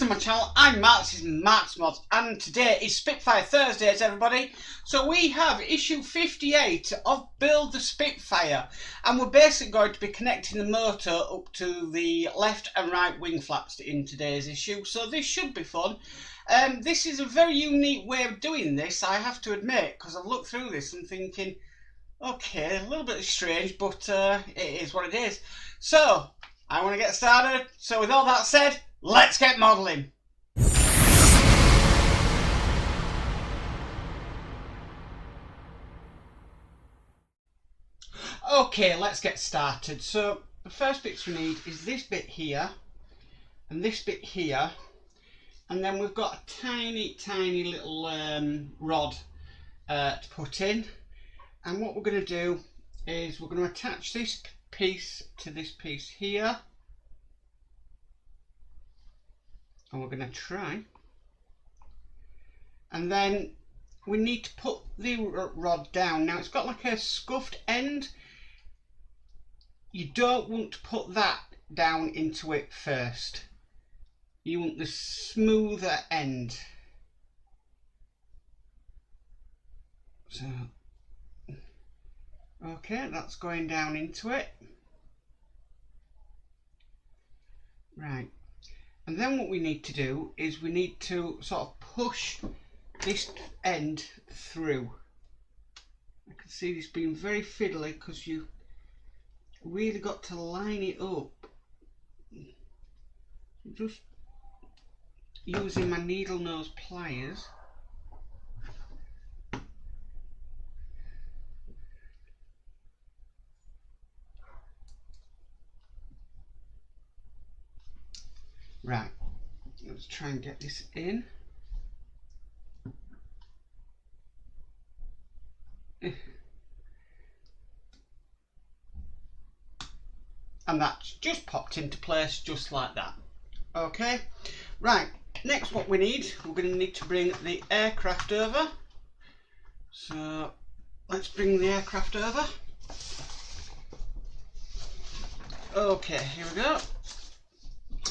to my channel. I'm Mark, this is Mark's Mods, and today is Spitfire Thursdays, everybody. So we have issue 58 of Build the Spitfire, and we're basically going to be connecting the motor up to the left and right wing flaps in today's issue, so this should be fun. This is a very unique way of doing this, I have to admit, because I've looked through this and thinking, okay, a little bit strange, but it is what it is. So I want to get started, so with all that said, let's get modelling. Okay, let's get started. So the first bits we need is this bit here and this bit here, and then we've got a tiny little rod to put in. And what we're going to do is we're going to attach this piece to this piece here, and we're going to try, and then we need to put the rod down. Now it's got like a scuffed end. You don't want to put that down into it first. You want the smoother end. So okay, that's going down into it. Right. And then what we need to do is we need to sort of push this end through. I can see this being very fiddly because you really got to line it up. Just using my needle nose pliers. Right, let's try and get this in. And that's just popped into place just like that. Okay, right, next what we need, we're going to need to bring the aircraft over. So let's bring the aircraft over. Okay, here we go.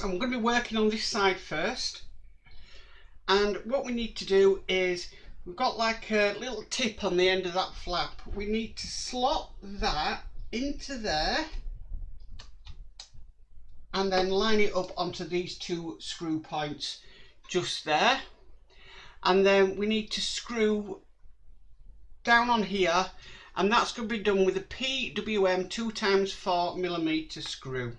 I'm going to be working on this side first, and what we need to do is we've got like a little tip on the end of that flap. We need to slot that into there and then line it up onto these two screw points just there, and then we need to screw down on here, and that's going to be done with a PWM 2x4mm screw.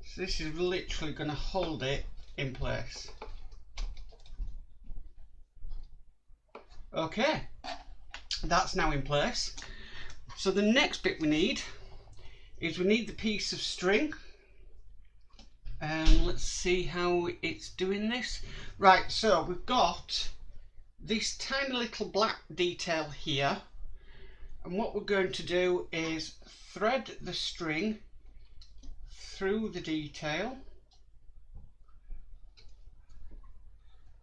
So this is literally going to hold it in place. Okay, that's now in place. So the next bit we need is we need the piece of string. Let's see how it's doing this. Right, so we've got this tiny little black detail here, and what we're going to do is thread the string through the detail.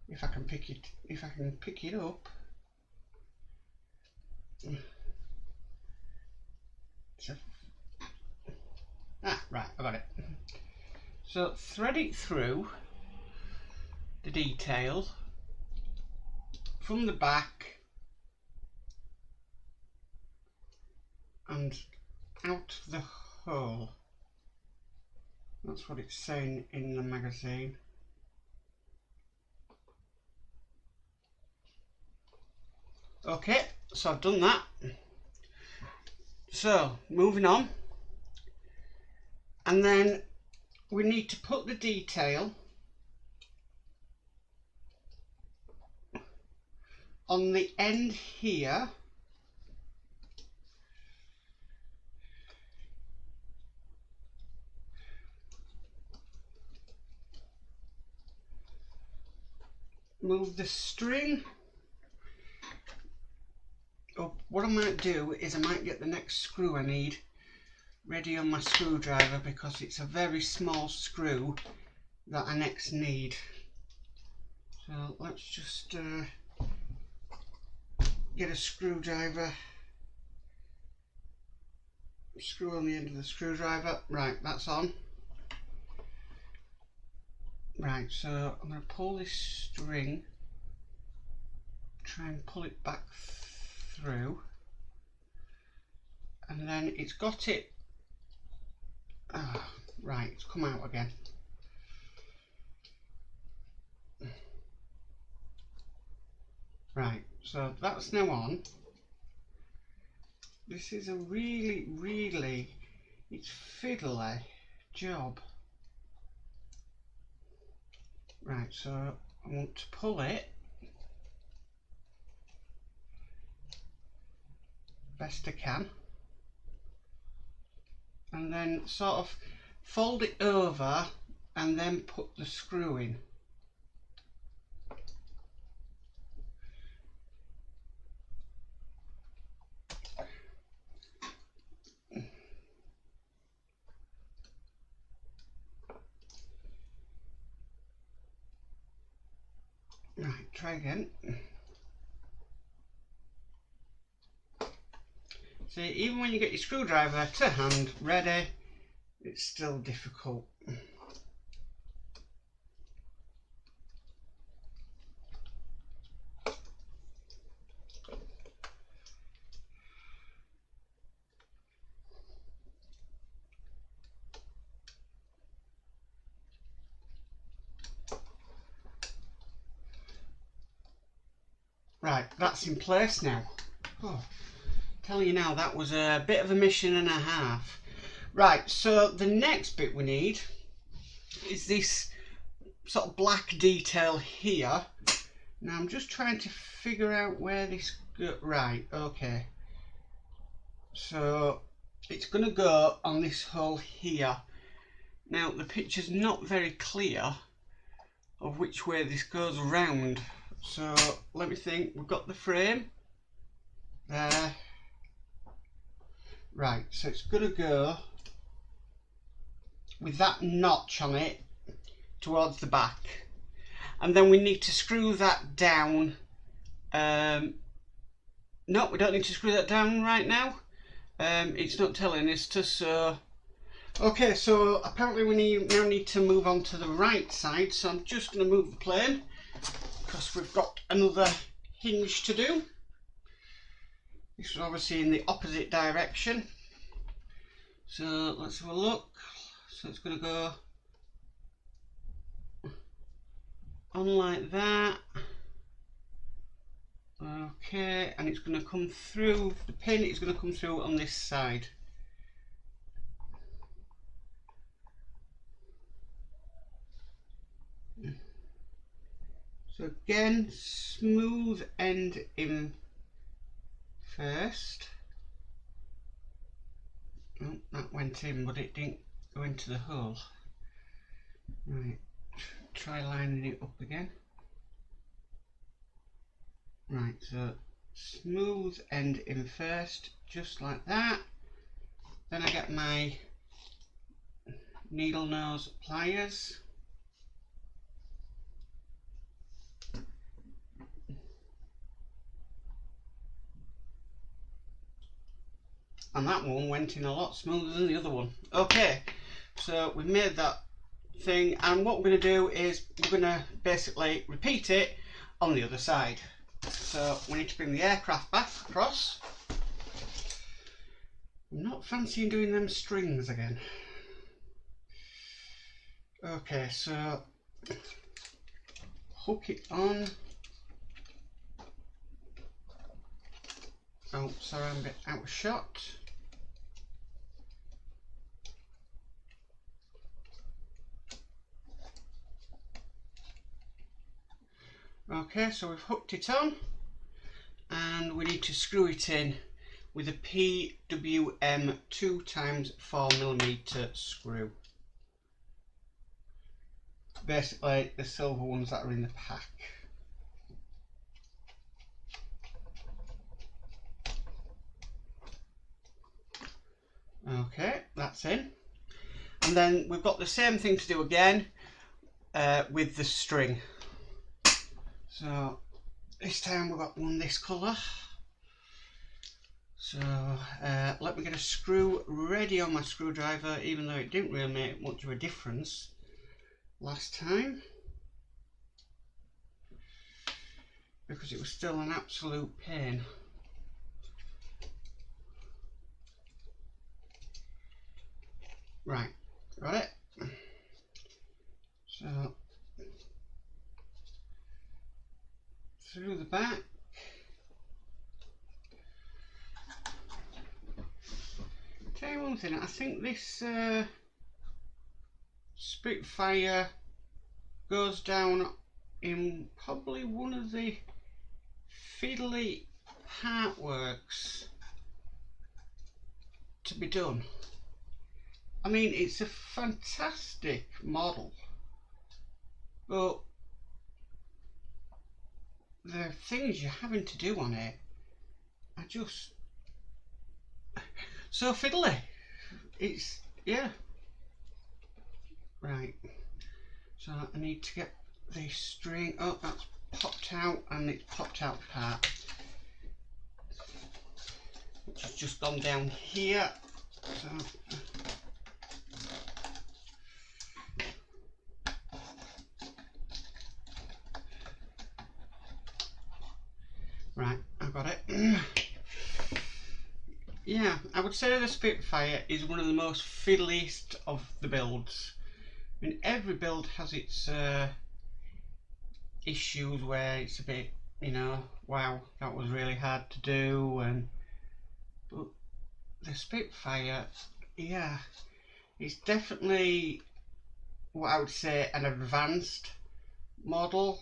If I can pick it up. So, right, I got it. So thread it through the detail from the back and out the hole. That's what it's saying in the magazine. Okay, so I've done that. So moving on, and then we need to put the detail on the end here. Move the string up. What I might do is I might get the next screw I need ready on my screwdriver, because it's a very small screw that I next need. So let's just get a screwdriver screw on the end of the screwdriver. Right, that's on. Right, so I'm going to pull this string, try and pull it back through, and then it's got it. Right, it's come out again. Right, so that's now on. This is a really, it's fiddly job. Right, so I want to pull it best I can, and then sort of fold it over and then put the screw in. Right, try again. See, even when you get your screwdriver to hand ready, it's still difficult. Right, that's in place now. Oh, tell you now, that was a bit of a mission and a half. Right, so the next bit we need is this sort of black detail here. Now I'm just trying to figure out where this goes. Right, okay. So it's going to go on this hole here. Now the picture's not very clear of which way this goes around. So let me think. We've got the frame there. Right, so it's going to go with that notch on it towards the back, and then we need to screw that down. No, we don't need to screw that down right now. It's not telling us to. So okay, so apparently we now need to move on to the right side, so I'm just going to move the plane because we've got another hinge to do. This is obviously in the opposite direction, so let's have a look. So it's going to go on like that. Okay, and it's going to come through, the pin is going to come through on this side. So again, smooth end in first. Oh, that went in, but it didn't go into the hole. Right, try lining it up again. Right, so smooth end in first, just like that. Then I get my needle nose pliers. And that one went in a lot smoother than the other one. Okay, so we've made that thing, and what we're going to do is we're going to basically repeat it on the other side. So we need to bring the aircraft back across. I'm not fancying doing them strings again. Okay, so hook it on. Oh, sorry, I'm a bit out of shot. Okay, so we've hooked it on, and we need to screw it in with a PWM 2x4mm screw. Basically the silver ones that are in the pack. Okay, that's in. And then we've got the same thing to do again with the string. So this time we've got one this colour. So let me get a screw ready on my screwdriver, even though it didn't really make much of a difference last time, because it was still an absolute pain. Right, got it. So through the back. Tell you one thing, I think this Spitfire goes down in probably one of the fiddly part works to be done. I mean, it's a fantastic model, but the things you're having to do on it are just so fiddly. It's, yeah. Right, so I need to get the string. Oh, that's popped out, and it's popped out part, which has just gone down here. So right, I've got it. Yeah, I would say the Spitfire is one of the most fiddliest of the builds. I mean, every build has its issues where it's a bit, you know, wow, that was really hard to do, but the Spitfire, yeah, it's definitely what I would say an advanced model.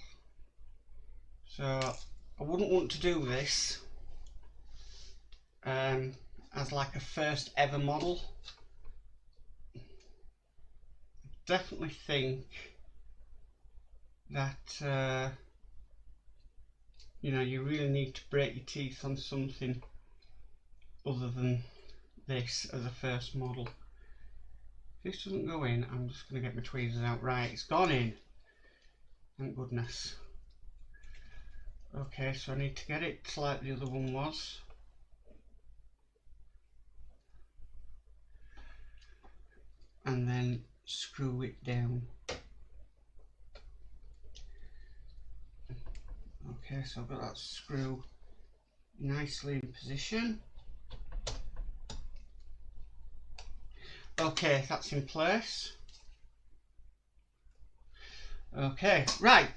So I wouldn't want to do this as like a first ever model. Definitely think that you know, you really need to break your teeth on something other than this as a first model. If this doesn't go in, I'm just going to get my tweezers out. Right, it's gone in, thank goodness. Okay, so I need to get it like the other one was. And then screw it down. Okay, so I've got that screw nicely in position. Okay, that's in place. Okay, right.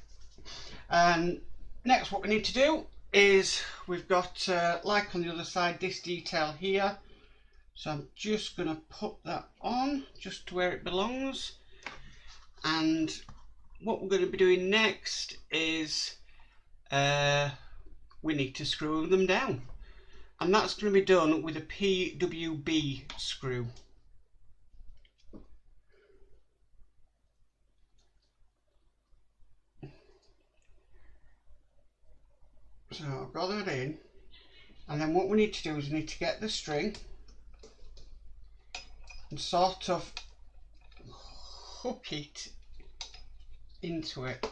And next what we need to do is we've got, like on the other side, this detail here. So I'm just going to put that on just to where it belongs. And what we're going to be doing next is we need to screw them down. And that's going to be done with a PWB screw. So I've got that in. And then what we need to do is we need to get the string and sort of hook it into it.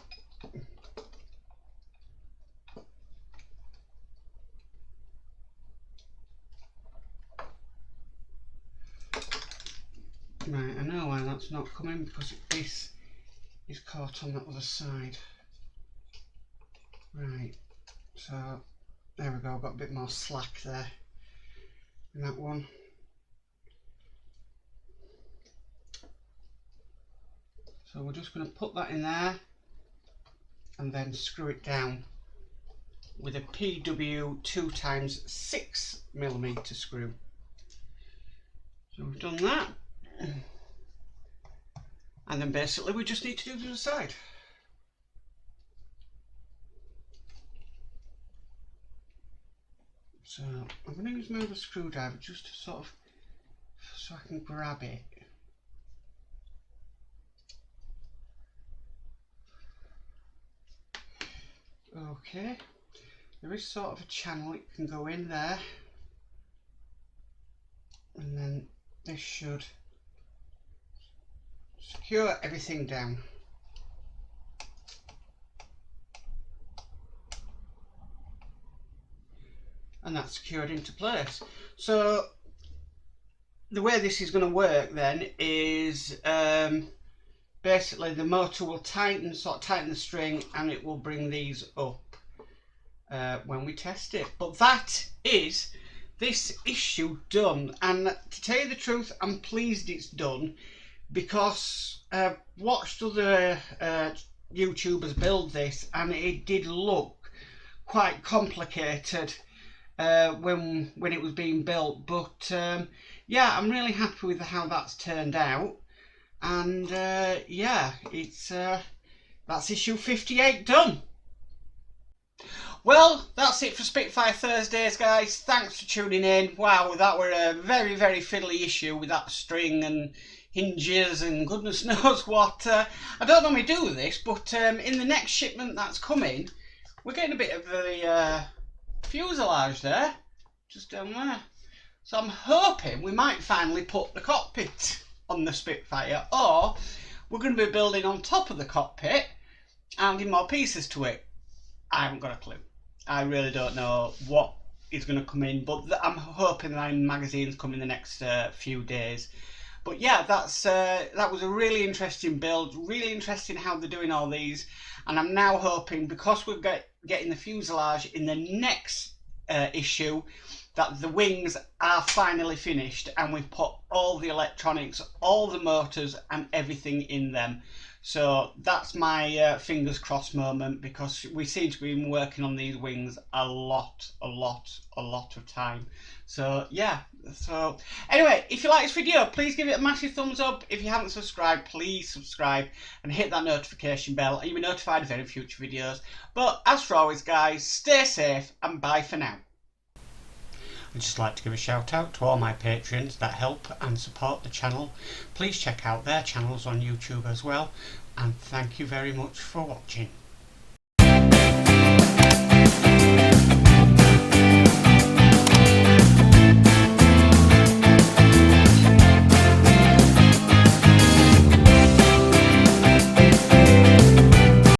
Right, I know why that's not coming, because this is caught on that other side. Right, so there we go, I've got a bit more slack there in that one. So we're just going to put that in there and then screw it down with a PW 2x6mm screw. So we've done that, and then basically we just need to do the other side. So I'm going to use my other screwdriver just to sort of, so I can grab it. Okay, there is sort of a channel it can go in there, and then this should secure everything down. and that's secured into place. So the way this is going to work then is basically the motor will tighten the string, and it will bring these up when we test it. But that is this issue done, and to tell you the truth, I'm pleased it's done, because I've watched other YouTubers build this, and it did look quite complicated when it was being built. But yeah, I'm really happy with how that's turned out, and yeah, it's that's issue 58 done. Well, that's it for Spitfire Thursdays, guys. Thanks for tuning in. Wow, that were a very, very fiddly issue with that string and hinges and goodness knows what. I don't normally do this, but in the next shipment that's coming, we're getting a bit of a fuselage there, just down there. So I'm hoping we might finally put the cockpit on the Spitfire, or we're going to be building on top of the cockpit and adding more pieces to it. I haven't got a clue. I really don't know what is going to come in, but I'm hoping that magazines come in the next few days. But yeah, that was a really interesting build, really interesting how they're doing all these, and I'm now hoping, because we're getting the fuselage in the next issue, that the wings are finally finished and we've put all the electronics, all the motors and everything in them. So that's my fingers crossed moment, because we seem to be working on these wings a lot of time. So yeah, so anyway, if you like this video, please give it a massive thumbs up. If you haven't subscribed, please subscribe and hit that notification bell, and you'll be notified of any future videos. But as for always, guys, stay safe and bye for now. I'd just like to give a shout out to all my patrons that help and support the channel. Please check out their channels on YouTube as well, and thank you very much for watching.